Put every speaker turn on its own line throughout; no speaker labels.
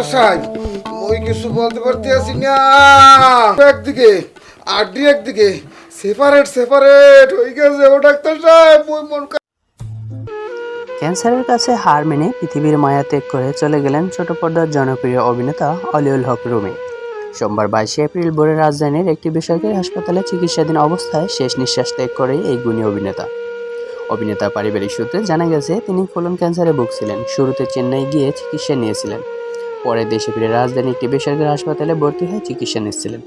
Doctor সাহেব ওই কিছু বলতে পারতে আছি না। একদিকে আড্ডি একদিকে সেপারেট সেপারেট হয়ে গেছে ও ডাক্তার সাহেব। ওই মন
ক্যান্সারের কাছে হার মেনে পৃথিবীর মায়া ত্যাগ করে চলে গেলেন ছোট পর্দার জনপ্রিয় অভিনেতা অলিউল হক রুমি। সোমবার 22 এপ্রিল ভোরে রাজধানীর একটি বেসরকারি হাসপাতালে চিকিৎসাধীন অবস্থায় শেষ নিঃশ্বাস ত্যাগ করে এই গুণী অভিনেতার পারিবারিক সূত্রে জানা গেছে তিনি কোলন ক্যান্সারে ভুগছিলেন। শুরুতে চেন্নাই গিয়ে চিকিৎসা নিয়েছিলেন, পরে দেশে ফিরে রাজধানীর একটি বেসরকারি হাসপাতালে ভর্তি হয়ে চিকিৎসা নিচ্ছিলেন।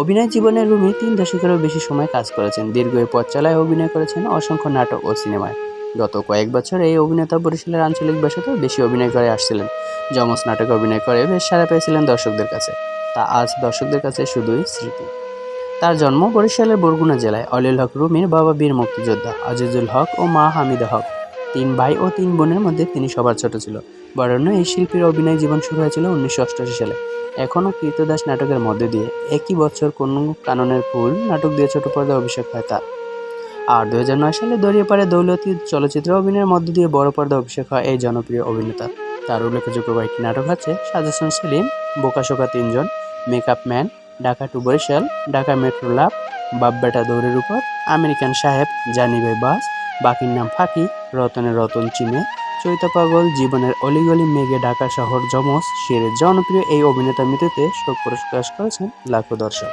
অভিনয় জীবনে রুমি 3 দশকেরও বেশি সময় কাজ করেছেন। দীর্ঘ এই পথ চলায় অভিনয় করেছেন অসংখ্য নাটক ও সিনেমায়। গত কয়েক বছর এই অভিনেতা বরিশালের আঞ্চলিক ভাষাতেও বেশি অভিনয় করে আসছিলেন। যমজ নাটকে অভিনয় করে বেশ সাড়া পেয়েছিলেন দর্শকদের কাছে। তা আজ দর্শকদের কাছে শুধুই স্মৃতি। তার জন্ম বরিশালের বরগুনা জেলায়। অলিউল হক রুমির বাবা বীর মুক্তিযোদ্ধা আজিজুল হক ও মা হামিদা হক। 3 ভাই ও 3 বোনের মধ্যে তিনি সবার ছোট ছিল। বরেণ্য এই শিল্পীর অভিনয় জীবন শুরু হয়েছিল 1988 সালে। এখনও কীর্তদাস নাটকের মধ্যে দিয়ে। একই বছর কোন কাননের ফুল নাটক দিয়ে ছোট পর্দায় অভিষেক হয় তার। আর 2009 সালে দরিয়াপাড়ে দৌলতী চলচ্চিত্রে অভিনয়ের মধ্য দিয়ে বড় পর্দায় অভিষেক হয় এই জনপ্রিয় অভিনেতা। তার উল্লেখযোগ্য কয়েকটি নাটক হচ্ছে সাজেশন সেলিম, বোকাশোকা 3 জন, makeup man, Dhaka to Barishal, Dhaka metro love, বাপ বেটা দৌড়ের উপর, আমেরিকান সাহেব, জানি ভাই বাস, বাকির নাম ফাঁকি, রতনের রতন চিনে, চৈতা পাগল, জীবনের অলিগলি, মেঘে ঢাকা শহর, যমজ, শেরের। জনপ্রিয় এই অভিনেতার মৃত্যুতে শোক প্রকাশ করেছেন লাখো দর্শক।